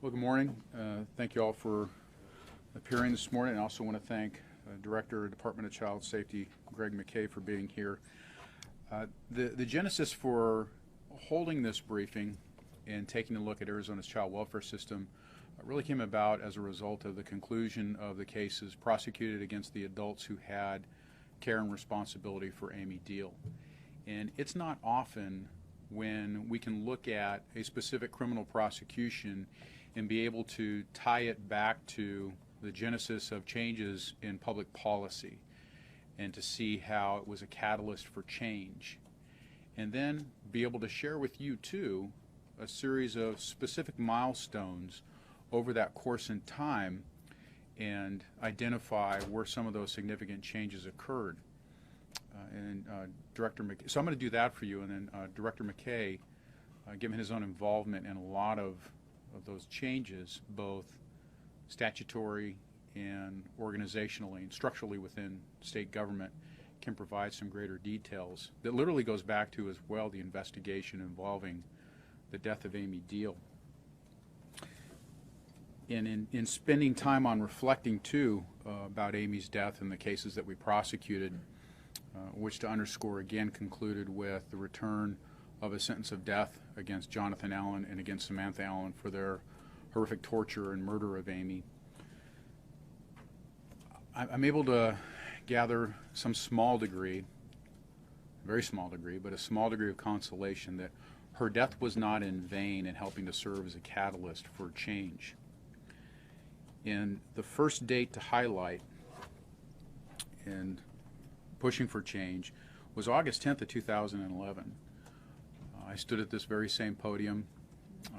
Well, good morning. Thank you all for appearing this morning. I also want to thank Director of Department of Child Safety, Greg McKay, for being here. The genesis for holding this briefing and taking a look at Arizona's child welfare system really came about as a result of the conclusion of the cases prosecuted against the adults who had care and responsibility for Ame Deal. And it's not often when we can look at a specific criminal prosecution and be able to tie it back to the genesis of changes in public policy and to see how it was a catalyst for change. And then be able to share with you too a series of specific milestones over that course in time and identify where some of those significant changes occurred. Director McKay, so I'm going to do that for you, and then Director McKay, given his own involvement in a lot of those changes, both statutory and organizationally and structurally within state government, can provide some greater details that literally goes back to as well the investigation involving the death of Ame Deal. And in spending time on reflecting too about Ame's death and the cases that we prosecuted, which to underscore again concluded with the return of a sentence of death against Jonathan Allen and against Samantha Allen for their horrific torture and murder of Ame. I'm able to gather some small degree, very small degree, but a small degree of consolation that her death was not in vain in helping to serve as a catalyst for change. And the first date to highlight and pushing for change was August 10th of 2011. I stood at this very same podium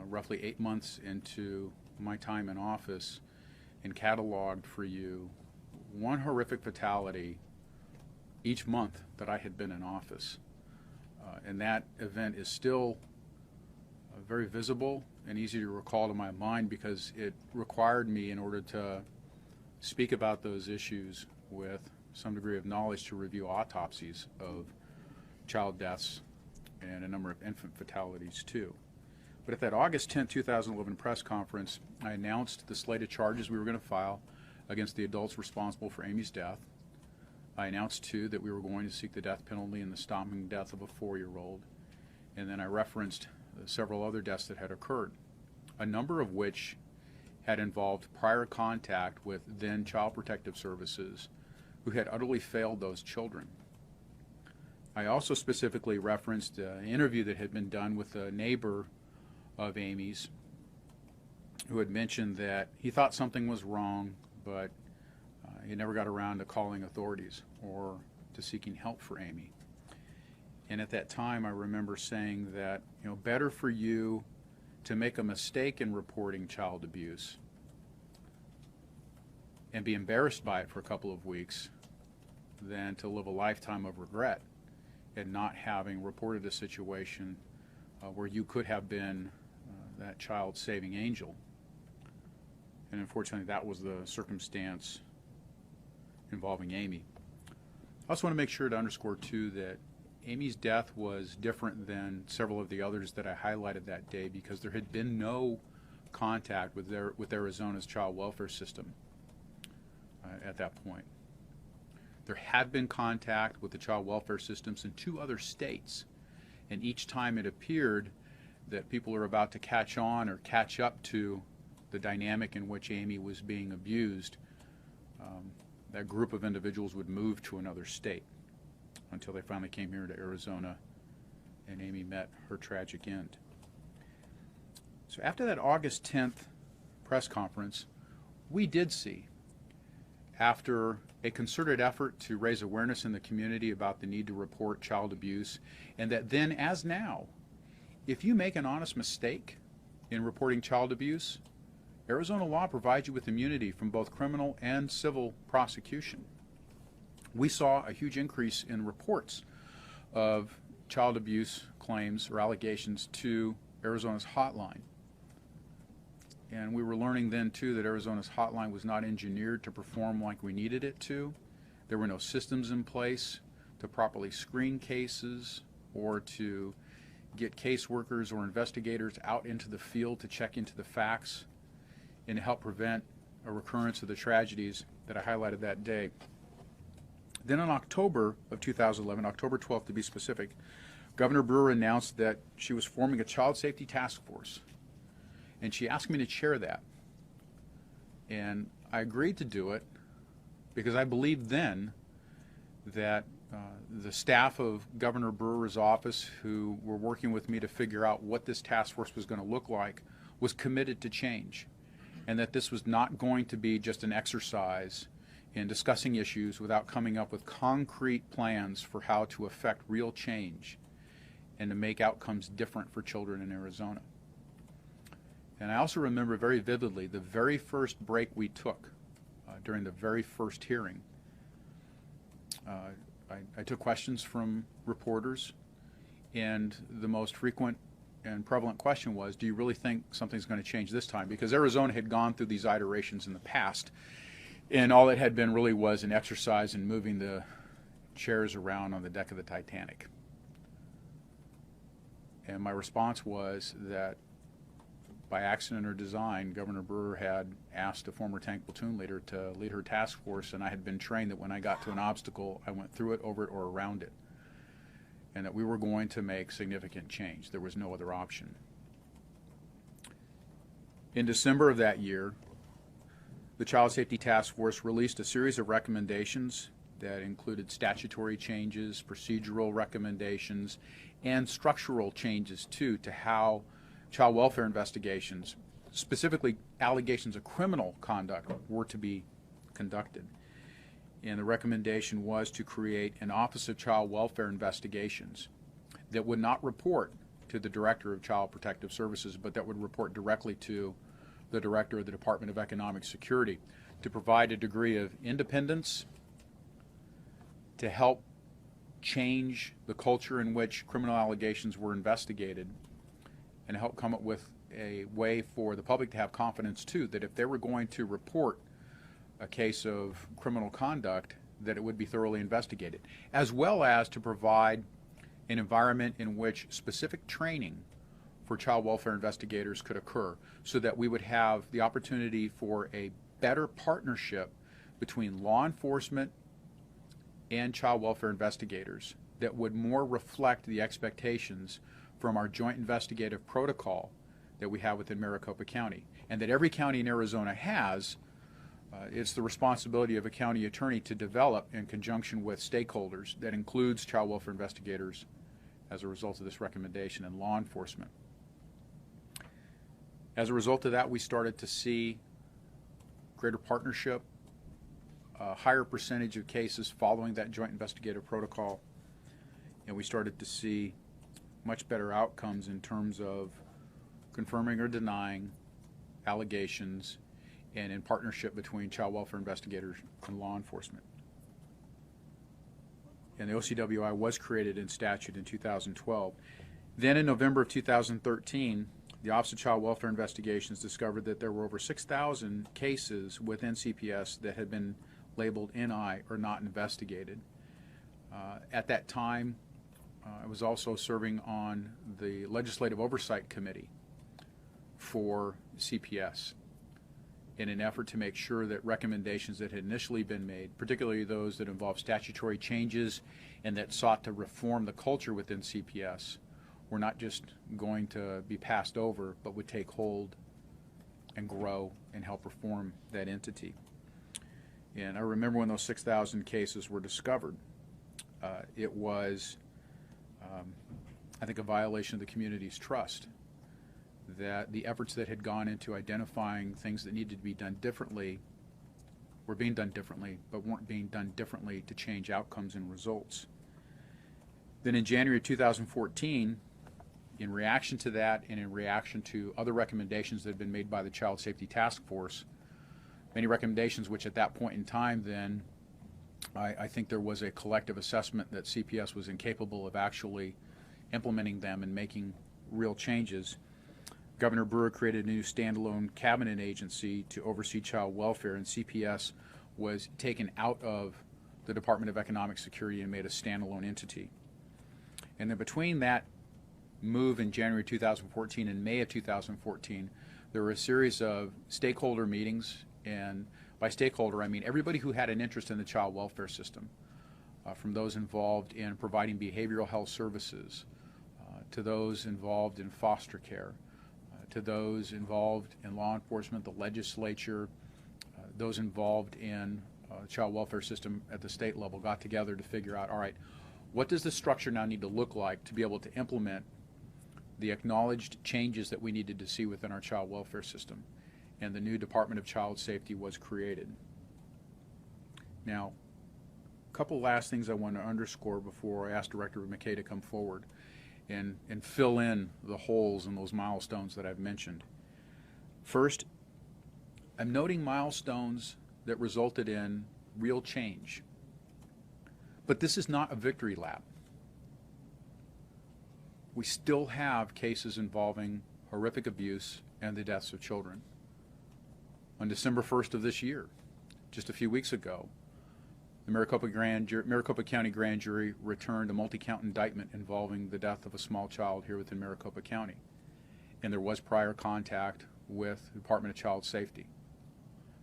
roughly 8 months into my time in office and cataloged for you one horrific fatality each month that I had been in office. And that event is still very visible and easy to recall to my mind because it required me, in order to speak about those issues with some degree of knowledge, to review autopsies of child deaths and a number of infant fatalities too. But at that August 10, 2011 press conference, I announced the slate of charges we were going to file against the adults responsible for Ame's death. I announced too that we were going to seek the death penalty in the stomping death of a 4-year-old. And then I referenced several other deaths that had occurred, a number of which had involved prior contact with then Child Protective Services who had utterly failed those children. I also specifically referenced an interview that had been done with a neighbor of Ame's who had mentioned that he thought something was wrong, but he never got around to calling authorities or to seeking help for Ame. And at that time, I remember saying that, better for you to make a mistake in reporting child abuse and be embarrassed by it for a couple of weeks than to live a lifetime of regret and not having reported a situation where you could have been that child's saving angel. And unfortunately, that was the circumstance involving Ame. I also want to make sure to underscore too that Ame's death was different than several of the others that I highlighted that day because there had been no contact with Arizona's child welfare system at that point. There had been contact with the child welfare systems in 2 other states, and each time it appeared that people are about to catch on or catch up to the dynamic in which Ame was being abused, that group of individuals would move to another state until they finally came here to Arizona and Ame met her tragic end. So after that August 10th press conference, we did see, after a concerted effort to raise awareness in the community about the need to report child abuse, and that then, as now, if you make an honest mistake in reporting child abuse, Arizona law provides you with immunity from both criminal and civil prosecution. We saw a huge increase in reports of child abuse claims or allegations to Arizona's hotline. And we were learning then too that Arizona's hotline was not engineered to perform like we needed it to. There were no systems in place to properly screen cases or to get caseworkers or investigators out into the field to check into the facts and to help prevent a recurrence of the tragedies that I highlighted that day. Then in October of 2011, October 12th to be specific, Governor Brewer announced that she was forming a child safety task force, and she asked me to chair that. And I agreed to do it because I believed then that the staff of Governor Brewer's office, who were working with me to figure out what this task force was going to look like, was committed to change, and that this was not going to be just an exercise in discussing issues without coming up with concrete plans for how to affect real change and to make outcomes different for children in Arizona. And I also remember very vividly the very first break we took during the very first hearing. I took questions from reporters, and the most frequent and prevalent question was, do you really think something's going to change this time? Because Arizona had gone through these iterations in the past, and all it had been really was an exercise in moving the chairs around on the deck of the Titanic. And my response was that by accident or design, Governor Brewer had asked a former tank platoon leader to lead her task force, and I had been trained that when I got to an obstacle, I went through it, over it, or around it, and that we were going to make significant change. There was no other option. In December of that year, the Child Safety Task Force released a series of recommendations that included statutory changes, procedural recommendations, and structural changes, too, to how child welfare investigations, specifically allegations of criminal conduct, were to be conducted. And the recommendation was to create an Office of Child Welfare Investigations that would not report to the Director of Child Protective Services, but that would report directly to the Director of the Department of Economic Security, to provide a degree of independence, to help change the culture in which criminal allegations were investigated, and help come up with a way for the public to have confidence, too, that if they were going to report a case of criminal conduct, that it would be thoroughly investigated, as well as to provide an environment in which specific training for child welfare investigators could occur, so that we would have the opportunity for a better partnership between law enforcement and child welfare investigators that would more reflect the expectations from our joint investigative protocol that we have within Maricopa County, and that every county in Arizona has. It's the responsibility of a county attorney to develop in conjunction with stakeholders, that includes child welfare investigators as a result of this recommendation, and law enforcement. As a result of that, we started to see greater partnership, a higher percentage of cases following that joint investigative protocol, and we started to see much better outcomes in terms of confirming or denying allegations, and in partnership between child welfare investigators and law enforcement. And the OCWI was created in statute in 2012. Then in November of 2013, the Office of Child Welfare Investigations discovered that there were over 6,000 cases within CPS that had been labeled NI, or not investigated. At that time, I was also serving on the Legislative Oversight Committee for CPS in an effort to make sure that recommendations that had initially been made, particularly those that involved statutory changes and that sought to reform the culture within CPS, were not just going to be passed over, but would take hold and grow and help reform that entity. And I remember when those 6,000 cases were discovered, it was, I think, a violation of the community's trust that the efforts that had gone into identifying things that needed to be done differently were being done differently, but weren't being done differently to change outcomes and results. Then in January 2014, in reaction to that and in reaction to other recommendations that had been made by the Child Safety Task Force, many recommendations which at that point in time then, I think there was a collective assessment that CPS was incapable of actually implementing them and making real changes. Governor Brewer created a new standalone cabinet agency to oversee child welfare, and CPS was taken out of the Department of Economic Security and made a standalone entity. And then between that move in January 2014 and May of 2014, There were a series of stakeholder meetings, and by stakeholder I mean everybody who had an interest in the child welfare system, from those involved in providing behavioral health services, to those involved in foster care, to those involved in law enforcement, the legislature, those involved in child welfare system at the state level got together to figure out, all right, what does the structure now need to look like to be able to implement the acknowledged changes that we needed to see within our child welfare system? And the new Department of Child Safety was created. Now, a couple last things I want to underscore before I ask Director McKay to come forward and fill in the holes in those milestones that I've mentioned. First, I'm noting milestones that resulted in real change. But this is not a victory lap. We still have cases involving horrific abuse and the deaths of children. On December 1st of this year, just a few weeks ago, the Maricopa County Grand Jury returned a multi-count indictment involving the death of a small child here within Maricopa County. And there was prior contact with the Department of Child Safety.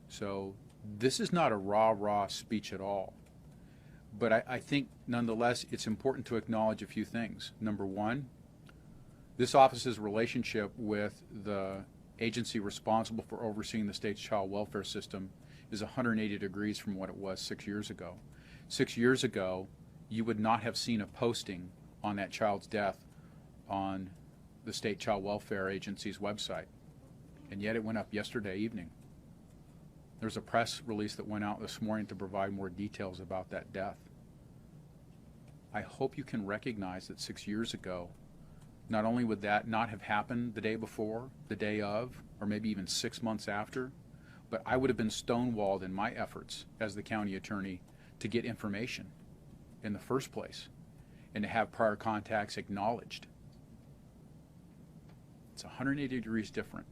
So this is not a rah-rah speech at all. But I think, nonetheless, it's important to acknowledge a few things. Number one, this office's relationship with the agency responsible for overseeing the state's child welfare system is 180 degrees from what it was 6 years ago. 6 years ago, you would not have seen a posting on that child's death on the state child welfare agency's website. And yet it went up yesterday evening. There's a press release that went out this morning to provide more details about that death. I hope you can recognize that 6 years ago, not only would that not have happened the day before, the day of, or maybe even 6 months after, but I would have been stonewalled in my efforts as the county attorney to get information in the first place and to have prior contacts acknowledged. It's 180 degrees different.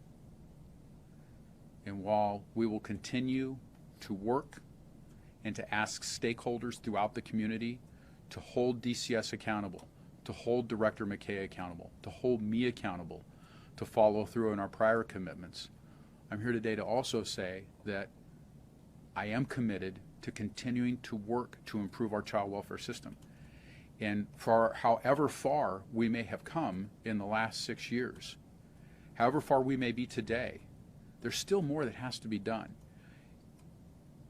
And while we will continue to work and to ask stakeholders throughout the community to hold DCS accountable, to hold Director McKay accountable, to hold me accountable, to follow through on our prior commitments, I'm here today to also say that I am committed to continuing to work to improve our child welfare system. And for however far we may have come in the last 6 years, however far we may be today, there's still more that has to be done.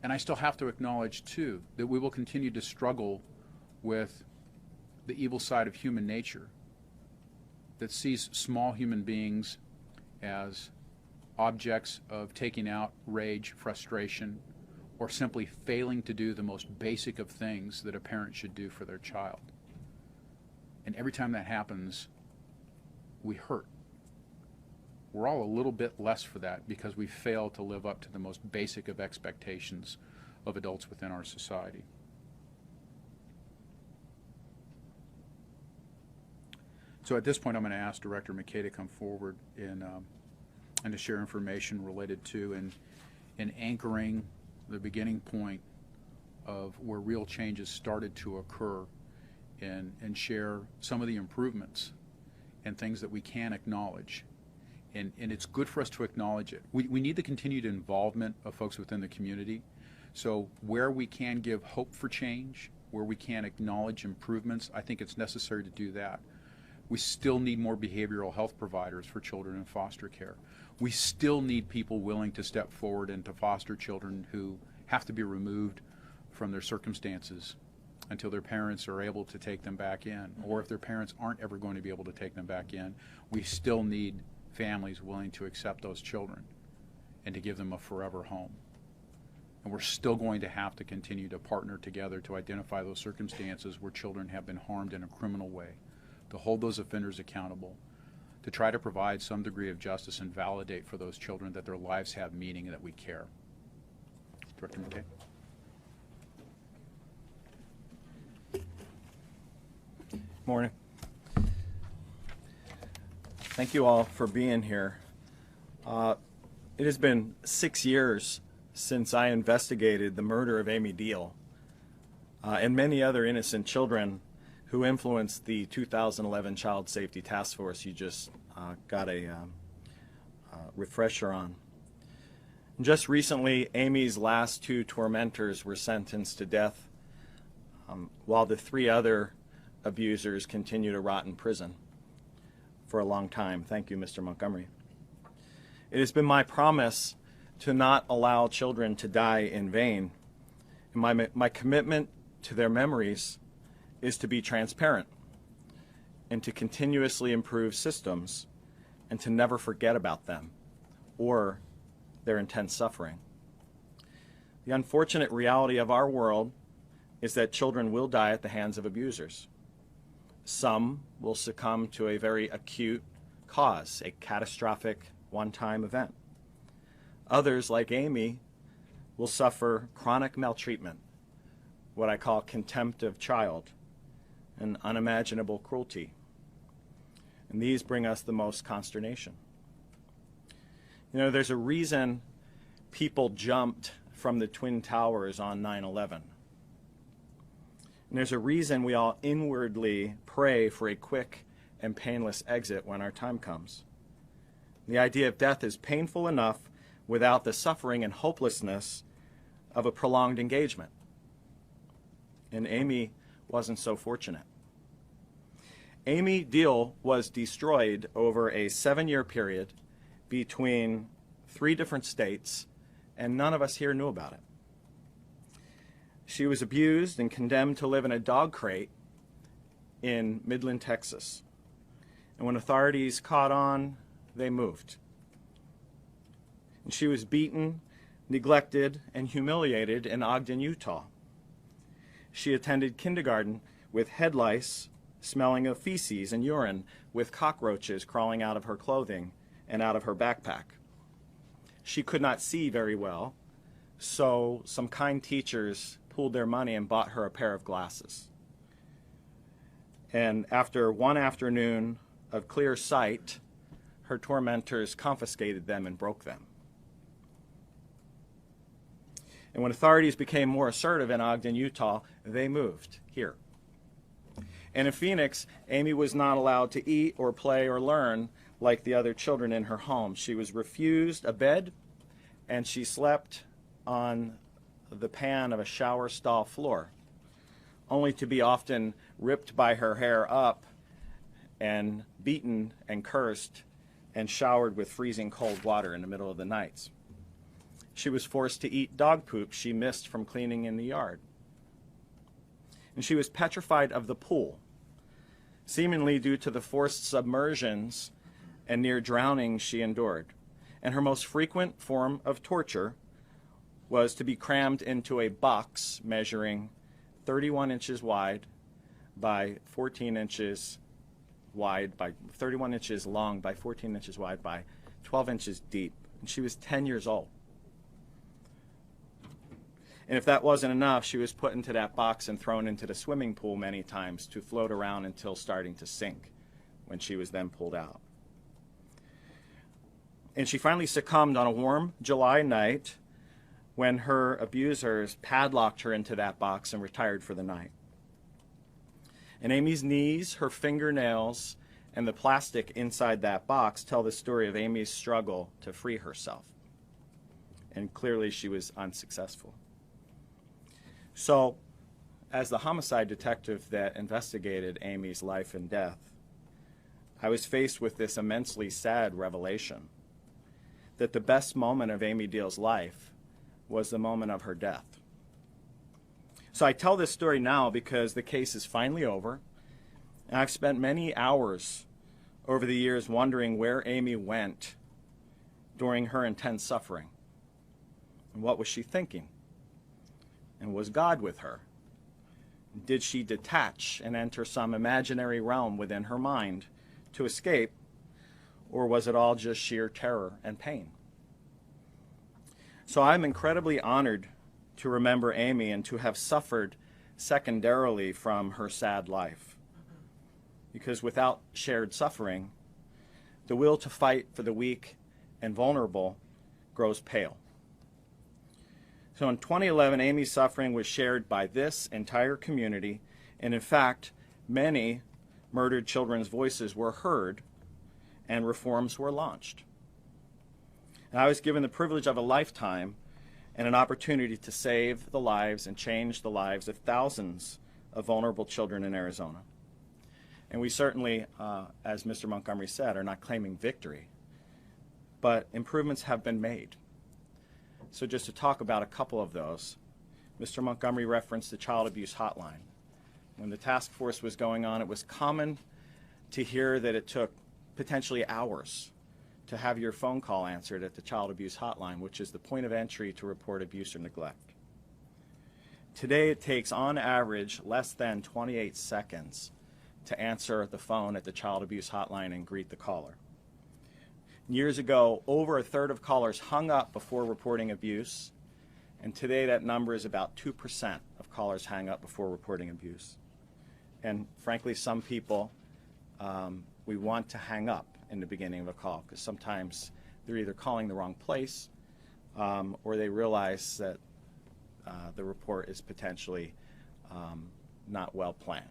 And I still have to acknowledge, too, that we will continue to struggle with the evil side of human nature that sees small human beings as objects of taking out rage, frustration, or simply failing to do the most basic of things that a parent should do for their child. And every time that happens, we hurt. We're all a little bit less for that because we fail to live up to the most basic of expectations of adults within our society. So at this point, I'm going to ask Director McKay to come forward and to share information related to and anchoring the beginning point of where real changes started to occur and share some of the improvements and things that we can acknowledge. And it's good for us to acknowledge it. We need the continued involvement of folks within the community. So where we can give hope for change, where we can acknowledge improvements, I think it's necessary to do that. We still need more behavioral health providers for children in foster care. We still need people willing to step forward and to foster children who have to be removed from their circumstances until their parents are able to take them back in. Or if their parents aren't ever going to be able to take them back in, we still need families willing to accept those children and to give them a forever home. And we're still going to have to continue to partner together to identify those circumstances where children have been harmed in a criminal way, to hold those offenders accountable, to try to provide some degree of justice and validate for those children that their lives have meaning and that we care. Director McKay. Morning. Thank you all for being here. It has been 6 years since I investigated the murder of Ame Deal and many other innocent children who influenced the 2011 Child Safety Task Force you just got a refresher on. Just recently, Amy's last 2 tormentors were sentenced to death, while the 3 other abusers continue to rot in prison for a long time. Thank you, Mr. Montgomery. It has been my promise to not allow children to die in vain. And my commitment to their memories is to be transparent and to continuously improve systems and to never forget about them or their intense suffering. The unfortunate reality of our world is that children will die at the hands of abusers. Some will succumb to a very acute cause, a catastrophic one-time event. Others, like Amy, will suffer chronic maltreatment, what I call contempt of child, and unimaginable cruelty. And these bring us the most consternation. You know, there's a reason people jumped from the Twin Towers on 9/11. And there's a reason we all inwardly pray for a quick and painless exit when our time comes. The idea of death is painful enough without the suffering and hopelessness of a prolonged engagement. And Amy wasn't so fortunate. Ame Deal was destroyed over a 7-year period between 3 different states, and none of us here knew about it. She was abused and condemned to live in a dog crate in Midland, Texas. And when authorities caught on, they moved. And she was beaten, neglected, and humiliated in Ogden, Utah. She attended kindergarten with head lice smelling of feces and urine, with cockroaches crawling out of her clothing and out of her backpack. She could not see very well, so some kind teachers pooled their money and bought her a pair of glasses. And after one afternoon of clear sight, her tormentors confiscated them and broke them. And when authorities became more assertive in Ogden, Utah, they moved here. And in Phoenix, Amy was not allowed to eat or play or learn like the other children in her home. She was refused a bed, and she slept on the pan of a shower stall floor, only to be often ripped by her hair up and beaten and cursed and showered with freezing cold water in the middle of the nights. She was forced to eat dog poop she missed from cleaning in the yard. And she was petrified of the pool, seemingly due to the forced submersions and near drowning she endured. And her most frequent form of torture was to be crammed into a box measuring 31 inches wide by 14 inches wide, by 31 inches long by 14 inches wide by 12 inches deep. And she was 10 years old. And if that wasn't enough, she was put into that box and thrown into the swimming pool many times to float around until starting to sink, when she was then pulled out. And she finally succumbed on a warm July night when her abusers padlocked her into that box and retired for the night. And Amy's knees, her fingernails, and the plastic inside that box tell the story of Amy's struggle to free herself. And clearly she was unsuccessful. So, as the homicide detective that investigated Amy's life and death, I was faced with this immensely sad revelation that the best moment of Ame Deal's life was the moment of her death. So I tell this story now because the case is finally over, and I've spent many hours over the years wondering where Amy went during her intense suffering. And what was she thinking? And was God with her? Did she detach and enter some imaginary realm within her mind to escape, or was it all just sheer terror and pain? So I'm incredibly honored to remember Amy and to have suffered secondarily from her sad life. Because without shared suffering, the will to fight for the weak and vulnerable grows pale. So in 2011, Amy's suffering was shared by this entire community, and in fact, many murdered children's voices were heard and reforms were launched. And I was given the privilege of a lifetime and an opportunity to save the lives and change the lives of thousands of vulnerable children in Arizona. And we certainly, as Mr. Montgomery said, are not claiming victory, but improvements have been made. So just to talk about a couple of those, Mr. Montgomery referenced the child abuse hotline. When the task force was going on, it was common to hear that it took potentially hours to have your phone call answered at the child abuse hotline, which is the point of entry to report abuse or neglect. Today, it takes on average less than 28 seconds to answer the phone at the child abuse hotline and greet the caller. Years ago, over a third of callers hung up before reporting abuse, and today that number is about 2% of callers hang up before reporting abuse. And frankly, some people, we want to hang up in the beginning of a call because sometimes they're either calling the wrong place or they realize that the report is potentially not well planned.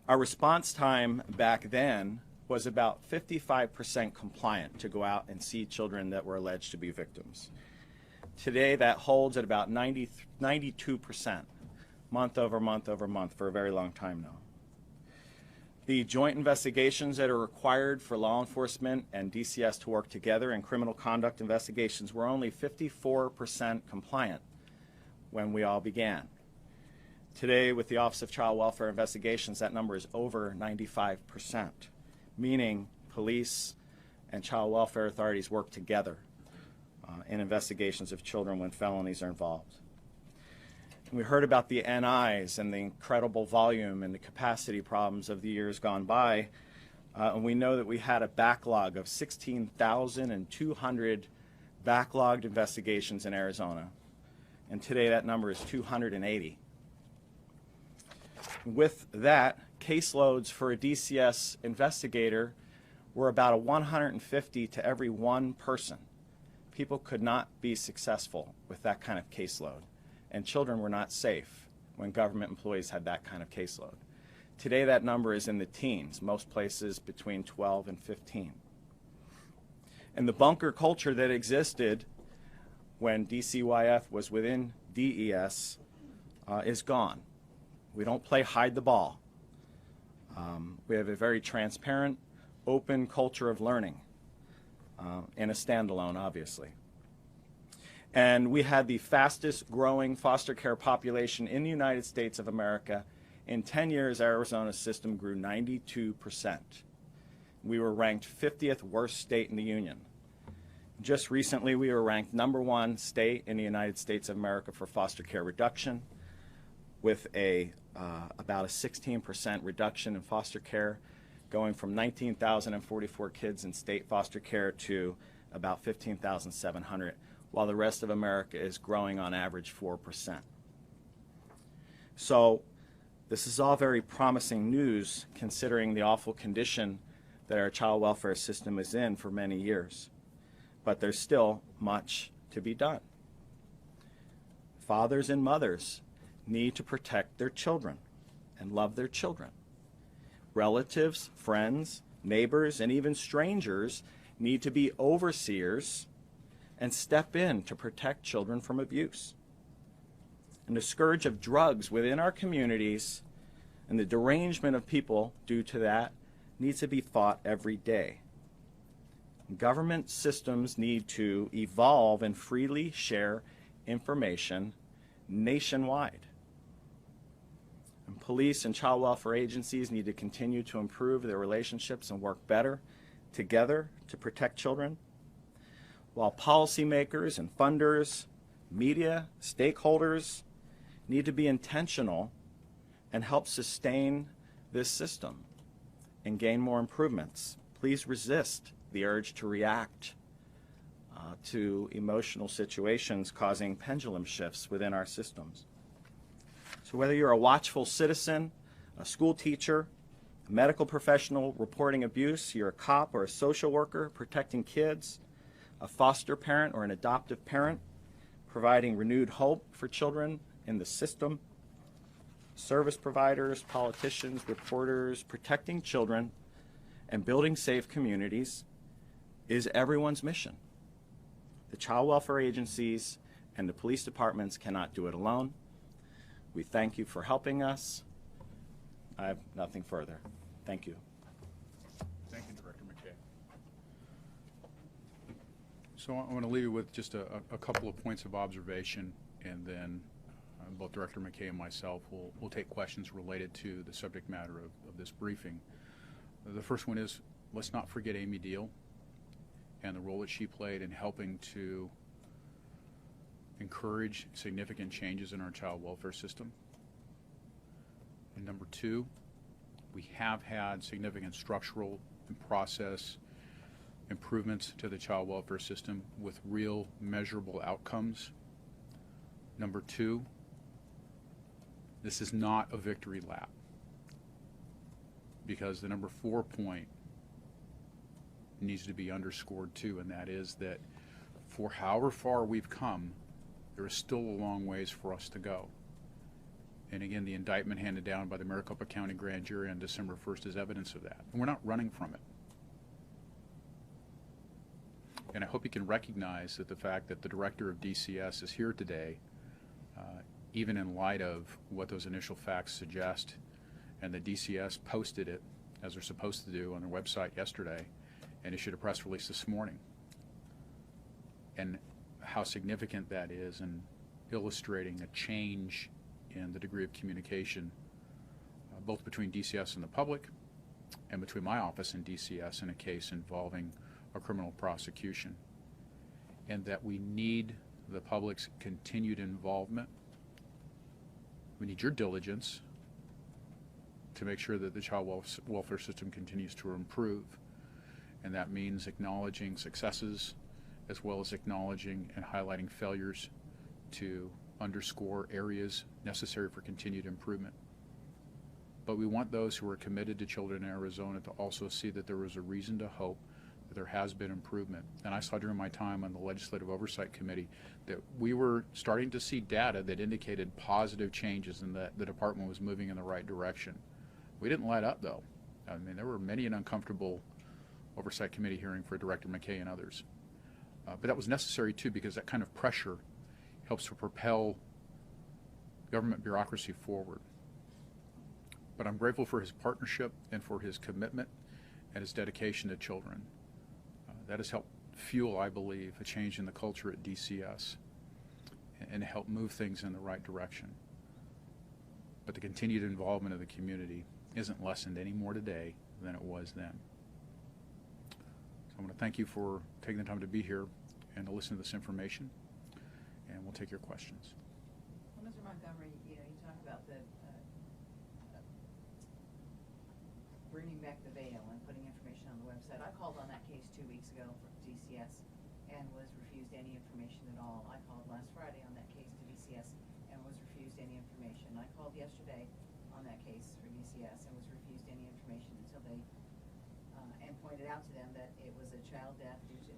Our response time back then was about 55% compliant to go out and see children that were alleged to be victims. Today that holds at about 92% month over month over month for a very long time now. The joint investigations that are required for law enforcement and DCS to work together in criminal conduct investigations were only 54% compliant when we all began. Today, with the Office of Child Welfare Investigations, that number is over 95%, meaning police and child welfare authorities work together in investigations of children when felonies are involved. And we heard about the NIs and the incredible volume and the capacity problems of the years gone by, and we know that we had a backlog of 16,200 backlogged investigations in Arizona, and today that number is 280. With that, caseloads for a DCS investigator were about a 150 to every one person. People could not be successful with that kind of caseload, and children were not safe when government employees had that kind of caseload. Today that number is in the teens, most places between 12 and 15. And the bunker culture that existed when DCYF was within DES is gone. We don't play hide the ball. We have a very transparent, open culture of learning, and a standalone, obviously. And we had the fastest growing foster care population in the United States of America. In 10 years, Arizona's system grew 92%. We were ranked 50th worst state in the union. Just recently, we were ranked #1 state in the United States of America for foster care reduction, with about a 16% reduction in foster care, going from 19,044 kids in state foster care to about 15,700, while the rest of America is growing on average 4%. So this is all very promising news considering the awful condition that our child welfare system is in for many years. But there's still much to be done. Fathers and mothers need to protect their children and love their children. Relatives, friends, neighbors, and even strangers need to be overseers and step in to protect children from abuse. And the scourge of drugs within our communities and the derangement of people due to that needs to be fought every day. Government systems need to evolve and freely share information nationwide. And police and child welfare agencies need to continue to improve their relationships and work better together to protect children, while policymakers and funders, media, stakeholders need to be intentional and help sustain this system and gain more improvements. Please resist the urge to react to emotional situations causing pendulum shifts within our systems. So whether you're a watchful citizen, a school teacher, a medical professional reporting abuse, you're a cop or a social worker protecting kids, a foster parent or an adoptive parent providing renewed hope for children in the system, service providers, politicians, reporters, protecting children and building safe communities, is everyone's mission. The child welfare agencies and the police departments cannot do it alone. We thank you for helping us. I have nothing further. Thank you. Thank you, Director McKay. So I want to leave you with just a couple of points of observation, and then both Director McKay and myself will take questions related to the subject matter of this briefing. The first one is, let's not forget Ame Deal and the role that she played in helping to encourage significant changes in our child welfare system. And number two, we have had significant structural and process improvements to the child welfare system with real measurable outcomes. Number two, this is not a victory lap, because the number 4 point needs to be underscored too, and that is that for however far we've come, there is still a long ways for us to go. And again, the indictment handed down by the Maricopa County Grand Jury on December 1st is evidence of that. And we're not running from it. And I hope you can recognize that the fact that the director of DCS is here today, even in light of what those initial facts suggest, and the DCS posted it, as they're supposed to do, on their website yesterday, and issued a press release this morning. And how significant that is in illustrating a change in the degree of communication, both between DCS and the public, and between my office and DCS in a case involving a criminal prosecution. And that we need the public's continued involvement. We need your diligence to make sure that the child welfare system continues to improve. And that means acknowledging successes as well as acknowledging and highlighting failures to underscore areas necessary for continued improvement. But we want those who are committed to children in Arizona to also see that there is a reason to hope that there has been improvement. And I saw during my time on the Legislative Oversight Committee that we were starting to see data that indicated positive changes and that the department was moving in the right direction. We didn't let up, though. I mean, there were many an uncomfortable Oversight Committee hearing for Director McKay and others. But that was necessary, too, because that kind of pressure helps to propel government bureaucracy forward. But I'm grateful for his partnership and for his commitment and his dedication to children. That has helped fuel, I believe, a change in the culture at DCS and help move things in the right direction. But the continued involvement of the community isn't lessened any more today than it was then. So I want to thank you for taking the time to be here and to listen to this information, and we'll take your questions. Well, Mr. Montgomery, you talk about the bringing back the veil and putting information on the website. I called on that case 2 weeks ago for DCS and was refused any information at all. I called last Friday on that case to DCS and was refused any information. I called yesterday on that case for DCS and was refused any information until they and pointed out to them that it was a child death due to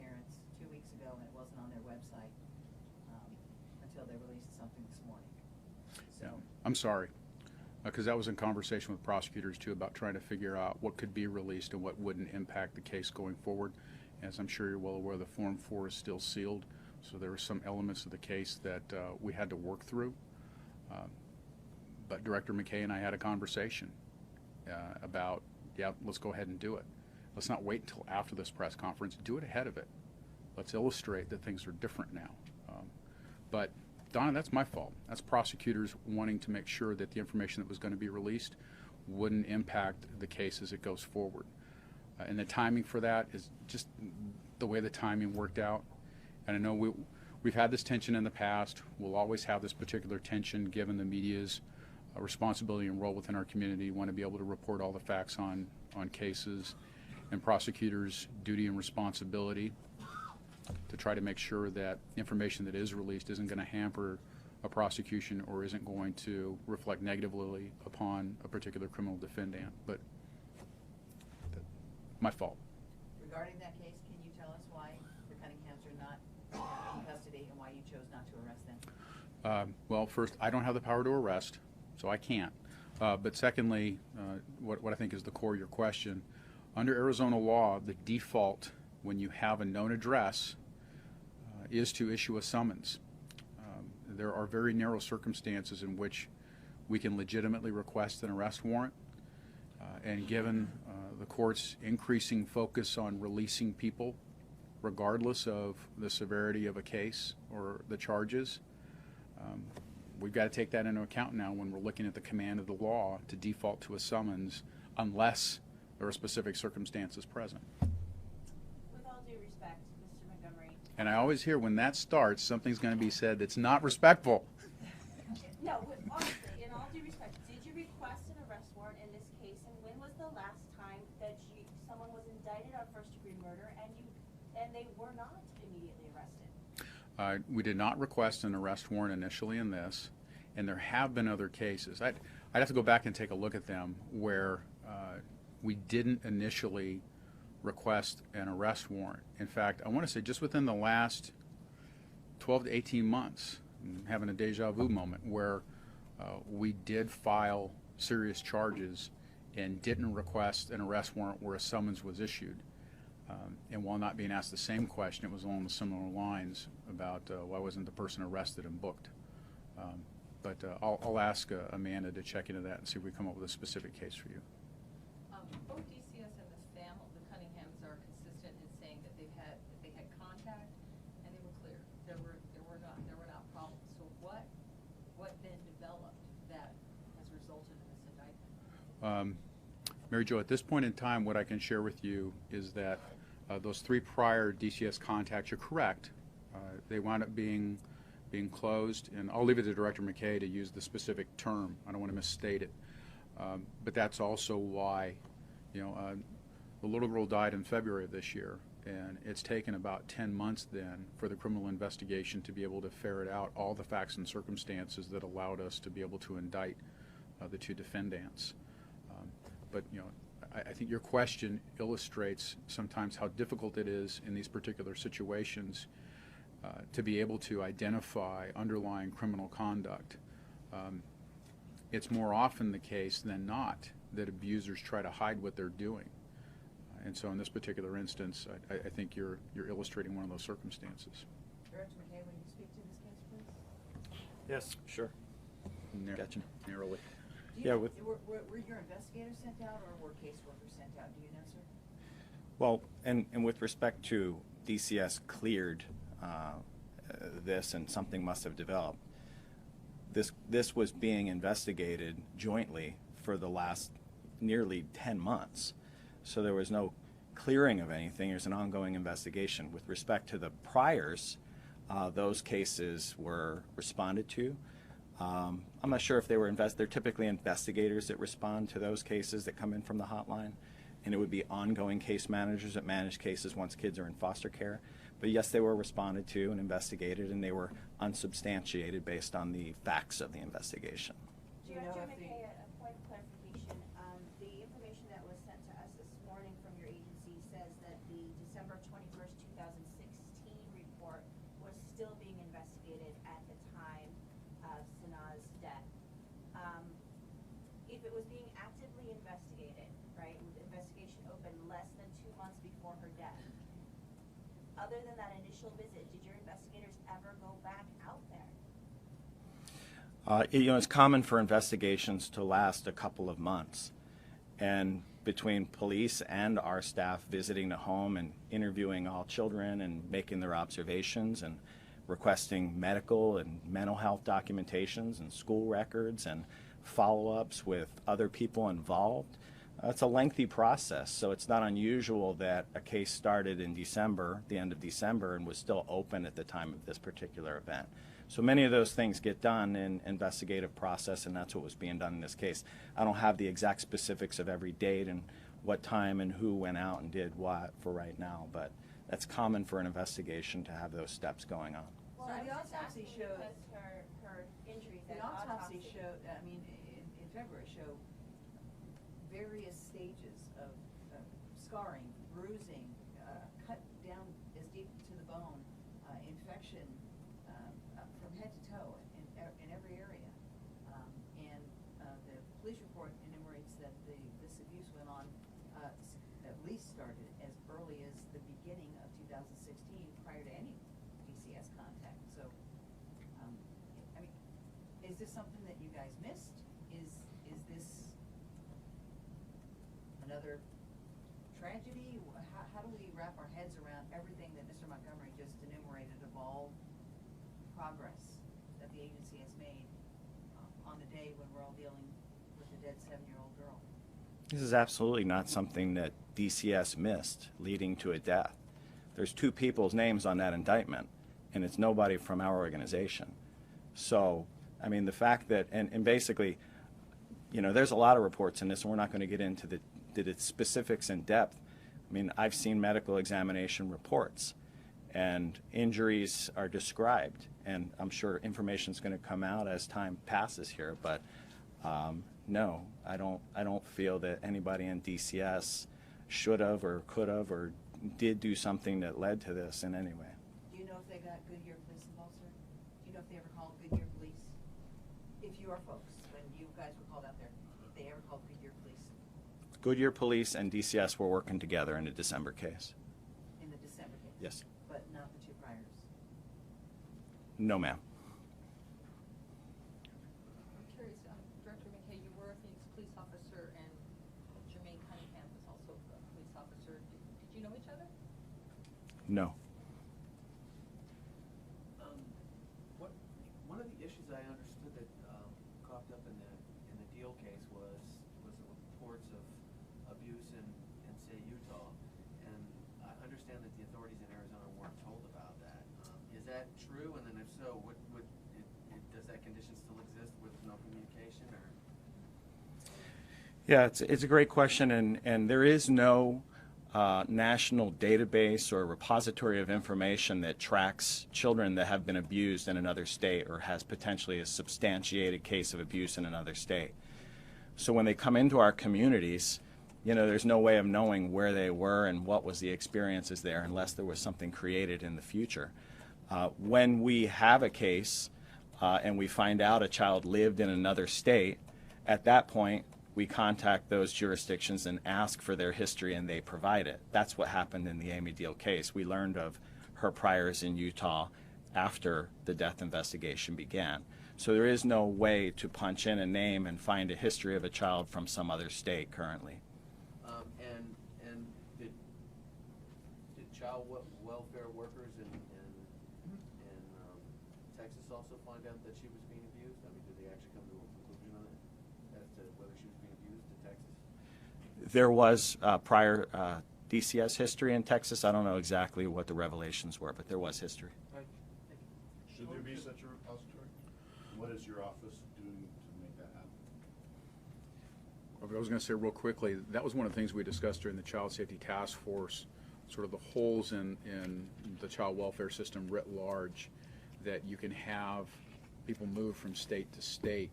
parents 2 weeks ago and it wasn't on their website until they released something this morning. So, yeah, I'm sorry, because that was in conversation with prosecutors too about trying to figure out what could be released and what wouldn't impact the case going forward. As I'm sure you're well aware, the Form 4 is still sealed, so there were some elements of the case that we had to work through. But Director McKay and I had a conversation about, yeah, let's go ahead and do it. Let's not wait until after this press conference. Do it ahead of it. Let's illustrate that things are different now. But Donna, that's my fault. That's prosecutors wanting to make sure that the information that was going to be released wouldn't impact the case as it goes forward. And the timing for that is just the way the timing worked out. And I know we've had this tension in the past. We'll always have this particular tension given the media's responsibility and role within our community. We want to be able to report all the facts on cases, and prosecutors' duty and responsibility to try to make sure that information that is released isn't going to hamper a prosecution or isn't going to reflect negatively upon a particular criminal defendant. But my fault. regarding that case, can you tell us why the Cunninghams are not in custody and why you chose not to arrest them? Well, first, I don't have the power to arrest, so I can't. But secondly, what I think is the core of your question, under Arizona law, the default when you have a known address, is to issue a summons. There are very narrow circumstances in which we can legitimately request an arrest warrant, and given the court's increasing focus on releasing people regardless of the severity of a case or the charges, we've got to take that into account now when we're looking at the command of the law to default to a summons unless there are specific circumstances present. With all due respect, Mr. Montgomery. And I always hear when that starts, something's going to be said that's not respectful. No, honestly, in all due respect, did you request an arrest warrant in this case, and when was the last time that someone was indicted on first-degree murder and they were not immediately arrested? We did not request an arrest warrant initially in this, and there have been other cases. I'd have to go back and take a look at them where we didn't initially request an arrest warrant. In fact, I want to say just within the last 12 to 18 months, I'm having a deja vu moment, where we did file serious charges and didn't request an arrest warrant where a summons was issued. And while not being asked the same question, it was along the similar lines about why wasn't the person arrested and booked. But I'll ask Amanda to check into that and see if we come up with a specific case for you. Both DCS and the Cunninghams are consistent in saying that they had contact and they were clear. There were not problems. So what then developed that has resulted in this indictment? Mary Jo, at this point in time, what I can share with you is that those 3 prior DCS contacts, you're correct. They wound up being closed, and I'll leave it to Director McKay to use the specific term. I don't want to misstate it. But that's also why, the little girl died in February of this year, and it's taken about 10 months then for the criminal investigation to be able to ferret out all the facts and circumstances that allowed us to be able to indict the 2 defendants. But I think your question illustrates sometimes how difficult it is in these particular situations to be able to identify underlying criminal conduct. It's more often the case than not that abusers try to hide what they're doing. And so in this particular instance, I think you're illustrating one of those circumstances. Director McKay, will you speak to this case, please? Yes, sure. Gotcha. Narrowly. Were your investigators sent out or were caseworkers sent out? Do you know, sir? Well, and with respect to DCS cleared this and something must have developed, this was being investigated jointly for the last nearly 10 months. So there was no clearing of anything. There's an ongoing investigation. With respect to the priors, those cases were responded to. I'm not sure if they were they're typically investigators that respond to those cases that come in from the hotline, and it would be ongoing case managers that manage cases once kids are in foster care. But yes, they were responded to and investigated, and they were unsubstantiated based on the facts of the investigation. Do you know Director if the... McKay, a point of clarification. The information that was sent to us this morning from your agency says that the December 21st, 2016 report was still being investigated at the time of Sanaa's death. If it was being actively investigated, right, with investigation open less than 2 months before her death, other than that initial visit, did your investigators ever go back out there? It's common for investigations to last a couple of months, and between police and our staff visiting the home and interviewing all children and making their observations and requesting medical and mental health documentations and school records and follow-ups with other people involved, it's a lengthy process. So it's not unusual that a case started in December, the end of December, and was still open at the time of this particular event. So many of those things get done in investigative process, and that's what was being done in this case. I don't have the exact specifics of every date and what time and who went out and did what for right now, but that's common for an investigation to have those steps going on. Well, So I the was just autopsy asking showed- because her injuries The at autopsy showed, in February, showed various stages of scarring, bruising, cut down as deep to the bone, infection from head to toe in every area. And the police report enumerates that this abuse went on, at least started as early as the beginning this something that you guys missed? Is this another tragedy? How do we wrap our heads around everything that Mr. Montgomery just enumerated of all progress that the agency has made on the day when we're all dealing with a dead 7-year-old girl? This is absolutely not something that DCS missed, leading to a death. There's 2 people's names on that indictment, and it's nobody from our organization. So, I mean, the fact that, and basically, you know, there's a lot of reports in this, and we're not going to get into the specifics in depth. I mean, I've seen medical examination reports, and injuries are described, and I'm sure information is going to come out as time passes here, but no, I don't feel that anybody in DCS should have or could have or did do something that led to this in any way. Do you know if they got Goodyear Police involved, sir? Do you know if they ever called Goodyear Police? If your folks, when you guys were called out there, if they ever called Goodyear Police Goodyear Police and DCS were working together in a December case. in the December case? Yes. But not the 2 priors? No, ma'am. I'm curious, Director McKay, you were a Phoenix police officer, and Jermaine Cunningham was also a police officer. Did you know each other? No. One of the issues I understood that cropped up in the Deal case was the reports of abuse in say Utah, and I understand that the authorities in Arizona weren't told about that. Is that true? And then if so, does that condition still exist where there's no communication, or? Yeah, it's a great question, and there is no national database or repository of information that tracks children that have been abused in another state or has potentially a substantiated case of abuse in another state. So when they come into our communities, you know, there's no way of knowing where they were and what was the experiences there unless there was something created in the future. When we have a case and we find out a child lived in another state, at that point we contact those jurisdictions and ask for their history, and they provide it. That's what happened in the Ame Deal case. We learned of her priors in Utah after the death investigation began. So there is no way to punch in a name and find a history of a child from some other state currently. And did child welfare workers in Texas also find out that she was being abused? I mean, did they actually come to a conclusion on it as to whether she was being abused in Texas? There was prior DCS history in Texas. I don't know exactly what the revelations were, but there was history. Right. Should there be such a repository? What is your office doing to make that happen? I was going to say real quickly, that was one of the things we discussed during the Child Safety Task Force, sort of the holes in the child welfare system writ large, that you can have people move from state to state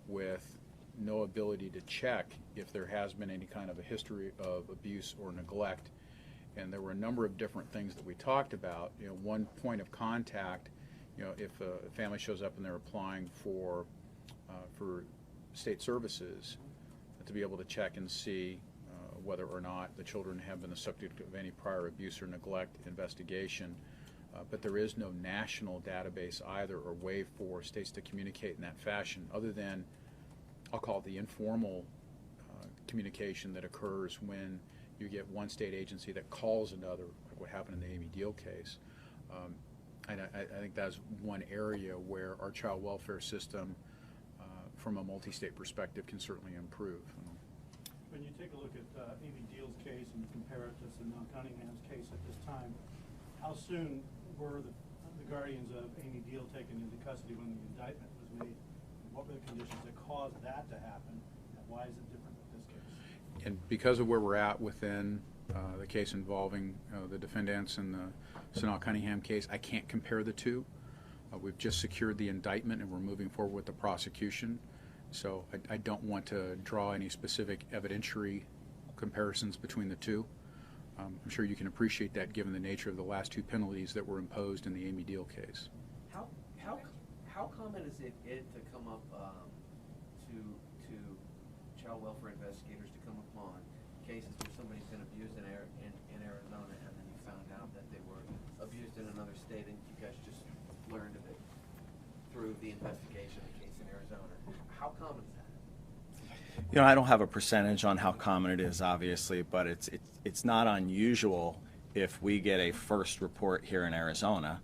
with no ability to check if there has been any kind of a history of abuse or neglect. And there were a number of different things that we talked about. You know, one point of contact, you know, if a family shows up and they're applying for state services, to be able to check and see whether or not the children have been the subject of any prior abuse or neglect investigation. But there is no national database either or way for states to communicate in that fashion, other than, I'll call it the informal communication that occurs when you get one state agency that calls another, like what happened in the Ame Deal case. And I think that's one area where our child welfare system, from a multi-state perspective, can certainly improve. When you take a look at Ame Deal's case and you compare it to Sonoma Cunningham's case at this time, how soon were the guardians of Ame Deal taken into custody when the indictment was made? What were the conditions that caused that to happen, and why is it different with this case? And because of where we're at within the case involving the defendants in the Sonoma Cunningham case, I can't compare the two. We've just secured the indictment and we're moving forward with the prosecution. So I don't want to draw any specific evidentiary comparisons between the two. I'm sure you can appreciate that given the nature of the last 2 penalties that were imposed in the Ame Deal case. How common is it to come up to child welfare investigators to come upon cases where somebody's been abused in Arizona, and then you found out that they were abused in another state, and you guys just learned of it through the investigation of the case in Arizona? How common is that? You know, I don't have a percentage on how common it is, obviously, but it's not unusual if we get a first report here in Arizona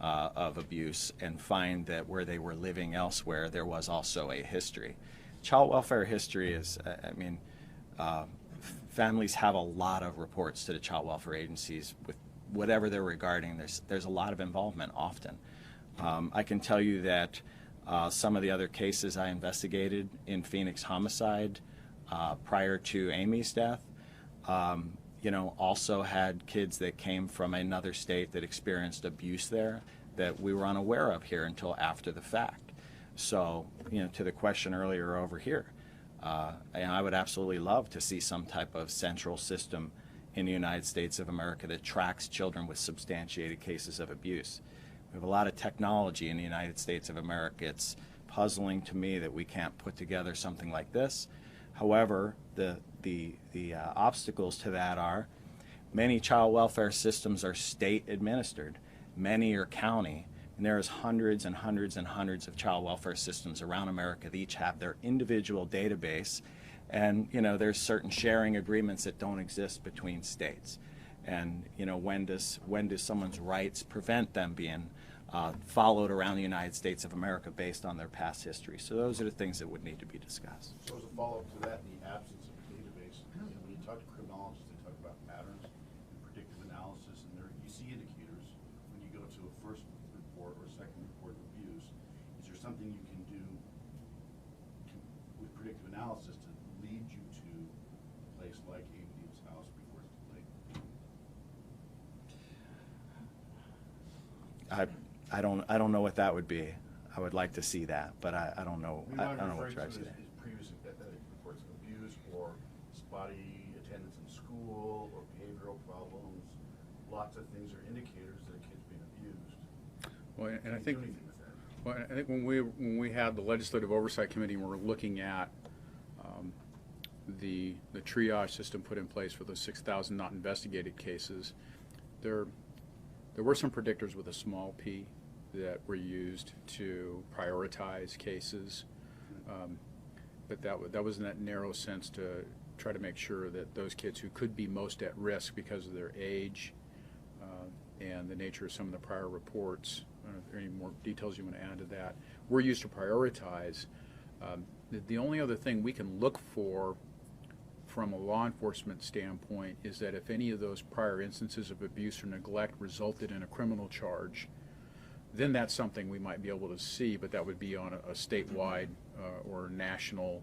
of abuse and find that where they were living elsewhere, there was also a history. Child welfare history is, families have a lot of reports to the child welfare agencies with whatever they're regarding. There's a lot of involvement often. I can tell you that some of the other cases I investigated in Phoenix homicide prior to Amy's death, also had kids that came from another state that experienced abuse there that we were unaware of here until after the fact. So, to the question earlier over here, I would absolutely love to see some type of central system in the United States of America that tracks children with substantiated cases of abuse. We have a lot of technology in the United States of America. It's puzzling to me that we can't put together something like this. However, the obstacles to that are many child welfare systems are state administered, many are county, and there's hundreds and hundreds and hundreds of child welfare systems around America that each have their individual database, and there's certain sharing agreements that don't exist between states. And when does someone's rights prevent them being followed around the United States of America based on their past history? So those are the things that would need to be discussed. So as a follow-up to that, in the absence of a database, when you talk to criminologists, they talk about patterns and predictive analysis, and you see indicators when you go to a first report or a second report of abuse. Is there something you can do with predictive analysis to lead you to a place like Ame Deal's house before it's too late? I don't know what that would be. I would like to see that, but I don't know. I don't know what drives you there. Previous reports of abuse or spotty attendance in school or behavioral problems. Lots of things are indicators that a kid's being abused. Well, and Can I you think do anything with that? Well, I think when we had the Legislative Oversight Committee and we were looking at the triage system put in place for those 6,000 not investigated cases, there were some predictors with a small p that were used to prioritize cases, but that was in that narrow sense to try to make sure that those kids who could be most at risk because of their age and the nature of some of the prior reports. I don't know if there are any more details you want to add to that. We're used to prioritize. The only other thing we can look for from a law enforcement standpoint is that if any of those prior instances of abuse or neglect resulted in a criminal charge, then that's something we might be able to see, but that would be on a statewide or national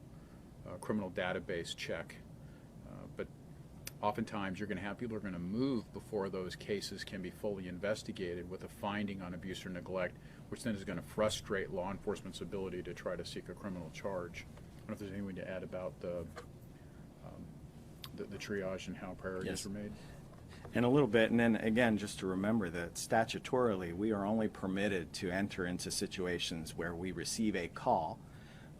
criminal database check. But oftentimes you're going to have people who are going to move before those cases can be fully investigated with a finding on abuse or neglect, which then is going to frustrate law enforcement's ability to try to seek a criminal charge. I don't know if there's anything to add about the triage and how priorities are made. And a little bit, and then again, just to remember that statutorily, we are only permitted to enter into situations where we receive a call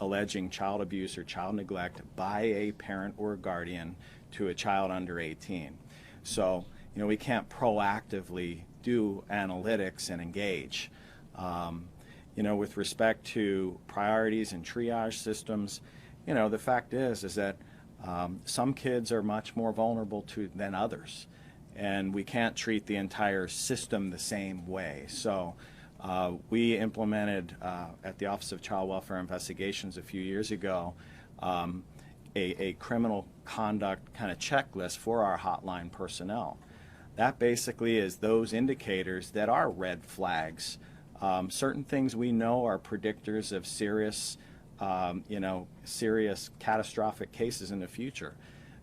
alleging child abuse or child neglect by a parent or guardian to a child under 18. So, we can't proactively do analytics and engage. With respect to priorities and triage systems, the fact is that some kids are much more vulnerable than others, and we can't treat the entire system the same way. So we implemented at the Office of Child Welfare Investigations a few years ago a criminal conduct kind of checklist for our hotline personnel. That basically is those indicators that are red flags. Certain things we know are predictors of serious catastrophic cases in the future.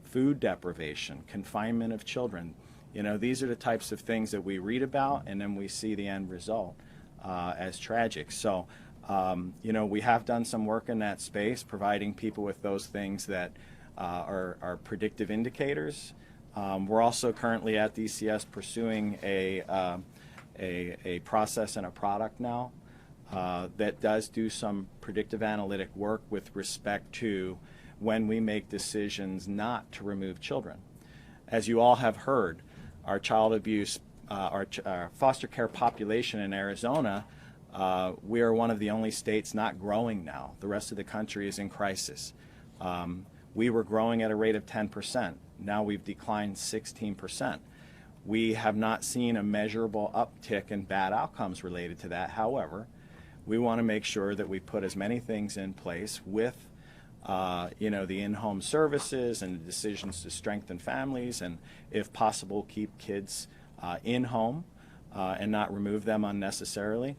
Food deprivation, confinement of children. These are the types of things that we read about, and then we see the end result as tragic. So, we have done some work in that space, providing people with those things that are predictive indicators. We're also currently at DCS pursuing a process and a product now that does do some predictive analytic work with respect to when we make decisions not to remove children. As you all have heard, our child abuse, our foster care population in Arizona We are one of the only states not growing now. The rest of the country is in crisis. We were growing at a rate of 10%. Now we've declined 16%. We have not seen a measurable uptick in bad outcomes related to that. However, we want to make sure that we put as many things in place with the in-home services and the decisions to strengthen families, and if possible keep kids in home and not remove them unnecessarily.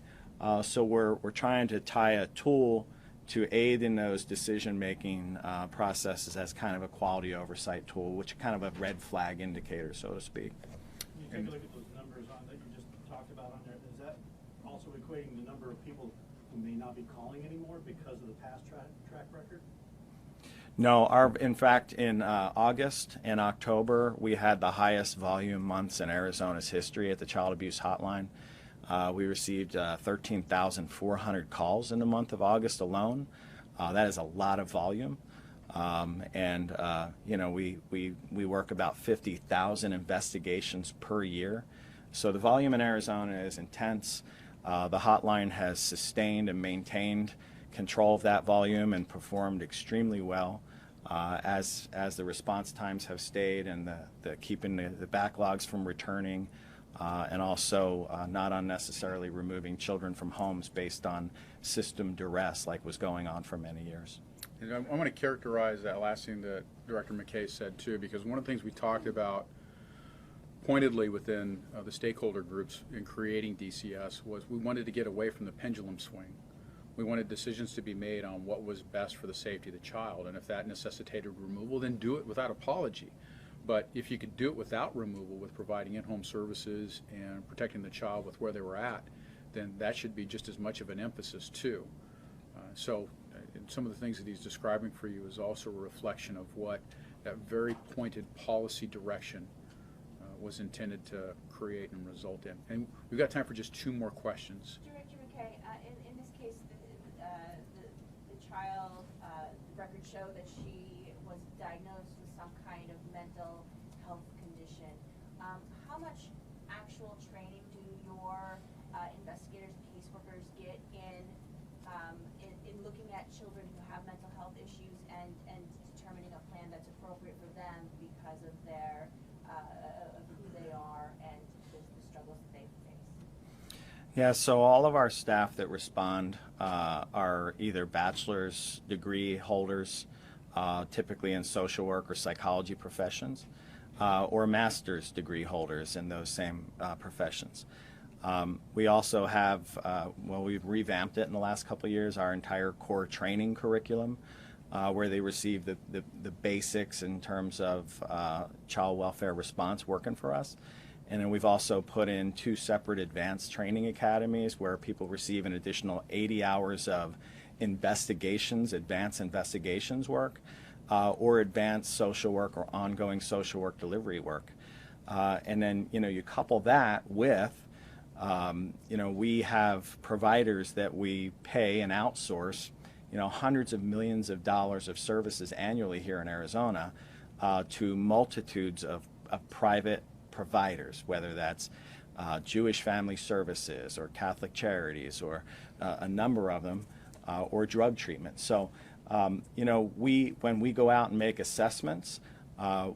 So we're trying to tie a tool to aid in those decision-making processes as kind of a quality oversight tool, which is kind of a red flag indicator, so to speak. You take a look at those numbers on that you just talked about on there. Is that also equating the number of people who may not be calling anymore because of the past track record? No, in fact, in August and October, we had the highest volume months in Arizona's history at the Child Abuse Hotline. We received 13,400 calls in the month of August alone. That is a lot of volume. We work about 50,000 investigations per year. So the volume in Arizona is intense. The hotline has sustained and maintained control of that volume and performed extremely well as the response times have stayed, and the keeping the backlogs from returning, and also not unnecessarily removing children from homes based on system duress like was going on for many years. And I want to characterize that last thing that Director McKay said too, because one of the things we talked about pointedly within the stakeholder groups in creating DCS was we wanted to get away from the pendulum swing. We wanted decisions to be made on what was best for the safety of the child, and if that necessitated removal, then do it without apology. But if you could do it without removal, with providing in-home services and protecting the child with where they were at, then that should be just as much of an emphasis too. And some of the things that he's describing for you is also a reflection of what that very pointed policy direction was intended to create and result in. And we've got time for just 2 more questions. Director McKay, in this case, the child, the records show that she was diagnosed with some kind of mental health condition. How much actual training do your investigators and caseworkers get in looking at children who have mental health issues and determining a plan that's appropriate for them because of their of who they are and the struggles that they face? Yeah, so all of our staff that respond are either bachelor's degree holders, typically in social work or psychology professions, or master's degree holders in those same professions. We also have, we've revamped it in the last couple of years, our entire core training curriculum, where they receive the basics in terms of child welfare response working for us. And then we've also put in 2 separate advanced training academies where people receive an additional 80 hours of investigations, advanced investigations work, or advanced social work or ongoing social work delivery work. And then, you couple that with we have providers that we pay and outsource, hundreds of millions of dollars of services annually here in Arizona to multitudes of private providers, whether that's Jewish Family Services or Catholic Charities or a number of them, or drug treatment. So, when we go out and make assessments,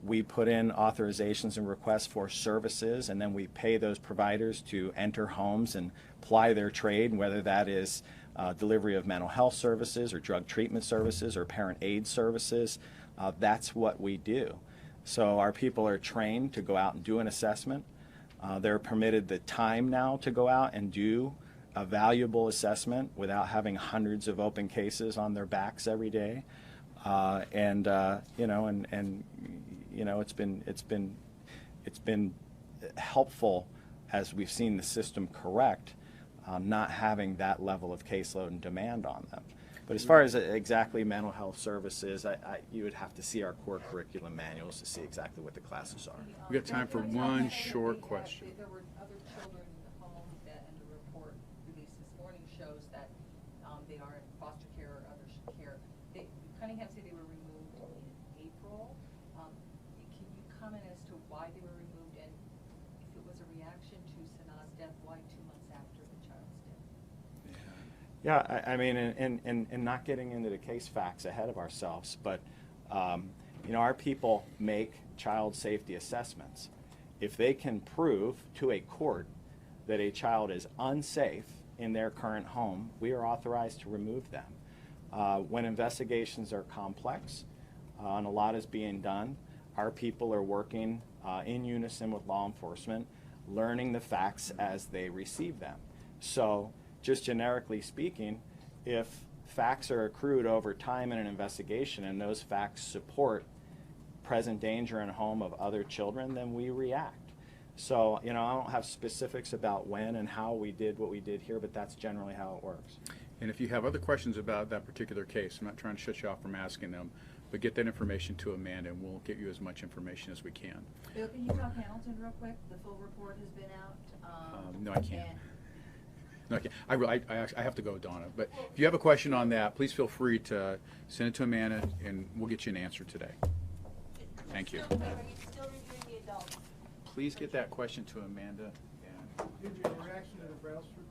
we put in authorizations and requests for services, and then we pay those providers to enter homes and ply their trade, whether that is delivery of mental health services or drug treatment services or parent aid services. That's what we do. So our people are trained to go out and do an assessment. They're permitted the time now to go out and do a valuable assessment without having hundreds of open cases on their backs every day. It's been helpful as we've seen the system correct, not having that level of caseload and demand on them. But as far as exactly mental health services, you would have to see our core curriculum manuals to see exactly what the classes are. We've got time for one short question. There were other children in the home and the report released this morning shows that they are in foster care or other care. Cunningham said they were removed in April. Can you comment as to why they were removed, and if it was a reaction to Sanaa's death, why 2 months after the child's death? Yeah, I mean, and not getting into the case facts ahead of ourselves, but, you know, our people make child safety assessments. If they can prove to a court that a child is unsafe in their current home, we are authorized to remove them. When investigations are complex and a lot is being done, our people are working in unison with law enforcement, learning the facts as they receive them. So, just generically speaking, if facts are accrued over time in an investigation and those facts support present danger in a home of other children, then we react. So, you know, I don't have specifics about when and how we did what we did here, but that's generally how it works. And if you have other questions about that particular case, I'm not trying to shut you off from asking them, but get that information to Amanda and we'll get you as much information as we can. Bill, can you talk Hamilton real quick? The full report has been out. No, I can't. and- No, I have to go, Donna. But if you have a question on that, please feel free to send it to Amanda, and we'll get you an answer today. Thank you. Are you still reviewing the adults? Please get that question to Amanda. And Did your reaction to the Brailsford